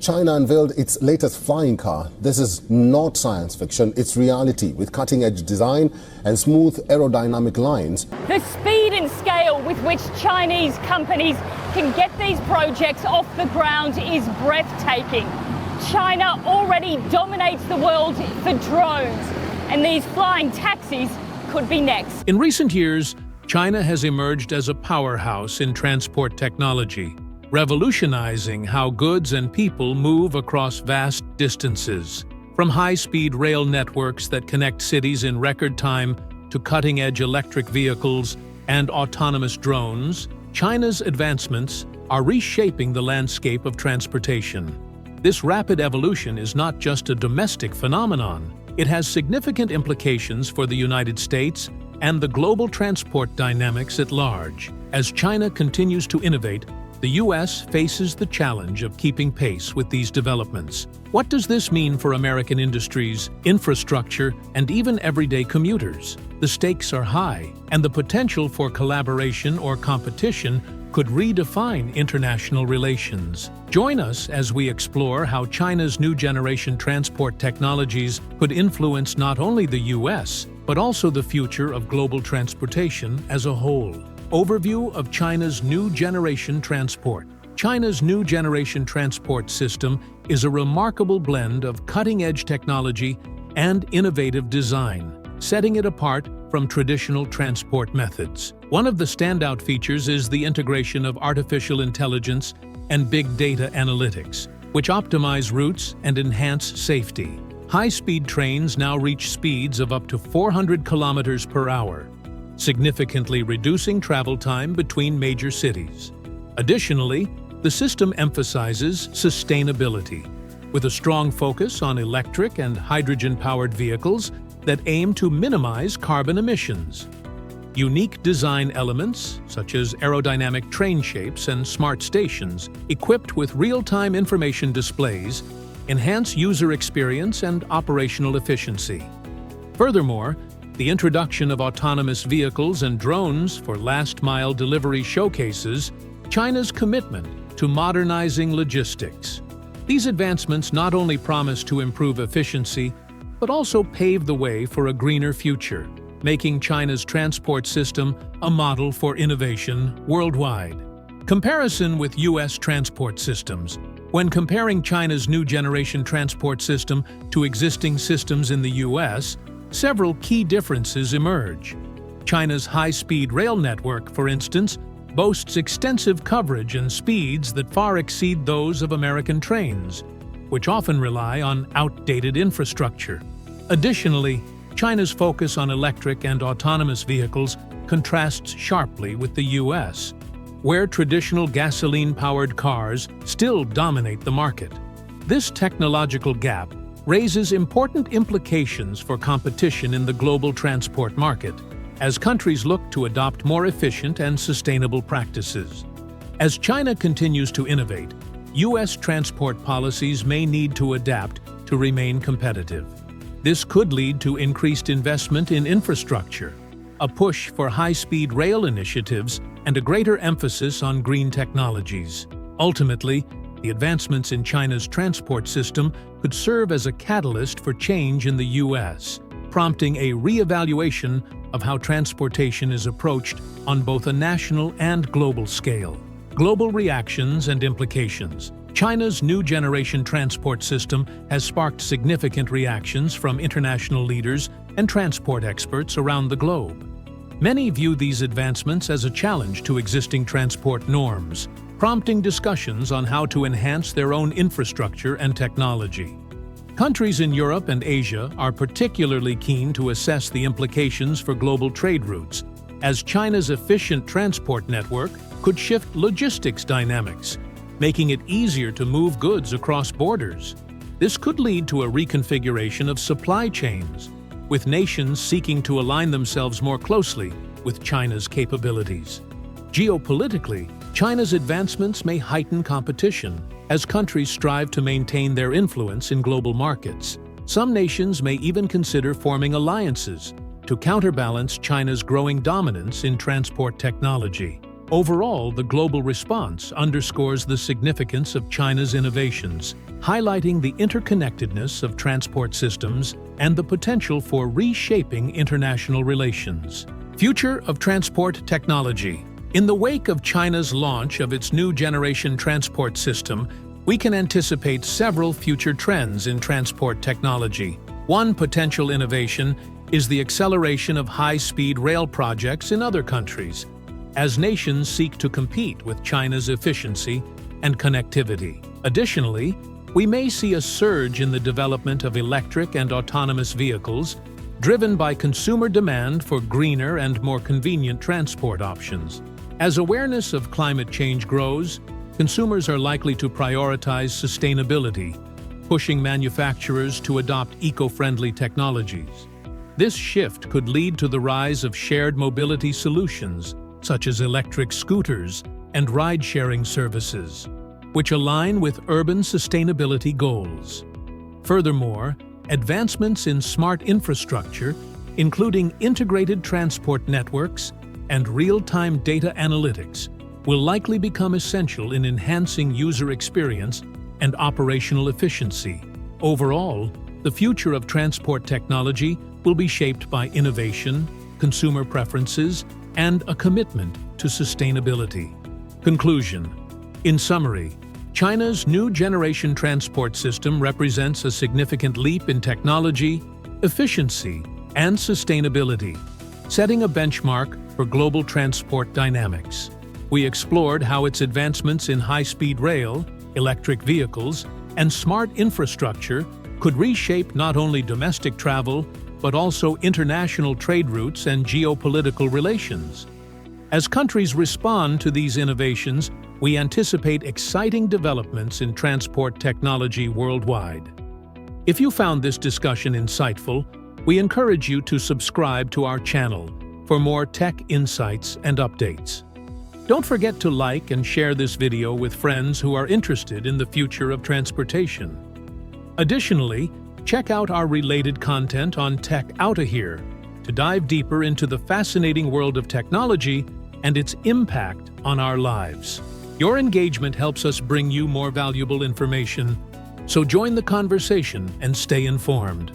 China unveiled its latest flying car. This is not science fiction, it's reality, with cutting-edge design and smooth aerodynamic lines. The speed and scale with which Chinese companies can get these projects off the ground is breathtaking. China already dominates the world for drones, and these flying taxis could be next. In recent years, China has emerged as a powerhouse in transport technology, revolutionizing how goods and people move across vast distances. From high-speed rail networks that connect cities in record time to cutting-edge electric vehicles and autonomous drones, China's advancements are reshaping the landscape of transportation. This rapid evolution is not just a domestic phenomenon. It has significant implications for the United States and the global transport dynamics at large. As China continues to innovate, the U.S. faces the challenge of keeping pace with these developments. What does this mean for American industries, infrastructure, and even everyday commuters? The stakes are high, and the potential for collaboration or competition could redefine international relations. Join us as we explore how China's new generation transport technologies could influence not only the U.S., but also the future of global transportation as a whole. Overview of China's new generation transport. China's new generation transport system is a remarkable blend of cutting-edge technology and innovative design, setting it apart from traditional transport methods. One of the standout features is the integration of artificial intelligence and big data analytics, which optimize routes and enhance safety. High-speed trains now reach speeds of up to 400 kilometers per hour, significantly reducing travel time between major cities. Additionally, the system emphasizes sustainability, with a strong focus on electric and hydrogen-powered vehicles that aim to minimize carbon emissions. Unique design elements, such as aerodynamic train shapes and smart stations, equipped with real-time information displays, enhance user experience and operational efficiency. Furthermore, the introduction of autonomous vehicles and drones for last-mile delivery showcases China's commitment to modernizing logistics. These advancements not only promise to improve efficiency, but also pave the way for a greener future, making China's transport system a model for innovation worldwide. Comparison with U.S. transport systems. When comparing China's new generation transport system to existing systems in the U.S., several key differences emerge. China's high-speed rail network, for instance, boasts extensive coverage and speeds that far exceed those of American trains, which often rely on outdated infrastructure. Additionally, China's focus on electric and autonomous vehicles contrasts sharply with the U.S., where traditional gasoline-powered cars still dominate the market. This technological gap raises important implications for competition in the global transport market, as countries look to adopt more efficient and sustainable practices. As China continues to innovate, U.S. transport policies may need to adapt to remain competitive. This could lead to increased investment in infrastructure, a push for high-speed rail initiatives, and a greater emphasis on green technologies. Ultimately, the advancements in China's transport system could serve as a catalyst for change in the U.S., prompting a re-evaluation of how transportation is approached on both a national and global scale. Global reactions and implications. China's new generation transport system has sparked significant reactions from international leaders and transport experts around the globe. Many view these advancements as a challenge to existing transport norms, prompting discussions on how to enhance their own infrastructure and technology. Countries in Europe and Asia are particularly keen to assess the implications for global trade routes, as China's efficient transport network could shift logistics dynamics, making it easier to move goods across borders. This could lead to a reconfiguration of supply chains, with nations seeking to align themselves more closely with China's capabilities. Geopolitically, China's advancements may heighten competition as countries strive to maintain their influence in global markets. Some nations may even consider forming alliances to counterbalance China's growing dominance in transport technology. Overall, the global response underscores the significance of China's innovations, highlighting the interconnectedness of transport systems and the potential for reshaping international relations. Future of transport technology. In the wake of China's launch of its new generation transport system, we can anticipate several future trends in transport technology. One potential innovation is the acceleration of high-speed rail projects in other countries, as nations seek to compete with China's efficiency and connectivity. Additionally, we may see a surge in the development of electric and autonomous vehicles, driven by consumer demand for greener and more convenient transport options. As awareness of climate change grows, consumers are likely to prioritize sustainability, pushing manufacturers to adopt eco-friendly technologies. This shift could lead to the rise of shared mobility solutions, such as electric scooters and ride-sharing services, which align with urban sustainability goals. Furthermore, advancements in smart infrastructure, including integrated transport networks and real-time data analytics, will likely become essential in enhancing user experience and operational efficiency. Overall, the future of transport technology will be shaped by innovation, consumer preferences, and a commitment to sustainability. Conclusion. In summary, China's new generation transport system represents a significant leap in technology, efficiency, and sustainability, setting a benchmark for global transport dynamics. We explored how its advancements in high-speed rail, electric vehicles, and smart infrastructure could reshape not only domestic travel, but also international trade routes and geopolitical relations. As countries respond to these innovations, we anticipate exciting developments in transport technology worldwide. If you found this discussion insightful, we encourage you to subscribe to our channel for more tech insights and updates. Don't forget to like and share this video with friends who are interested in the future of transportation. Additionally, check out our related content on TECH-OUTTA-HERE to dive deeper into the fascinating world of technology and its impact on our lives. Your engagement helps us bring you more valuable information, so join the conversation and stay informed.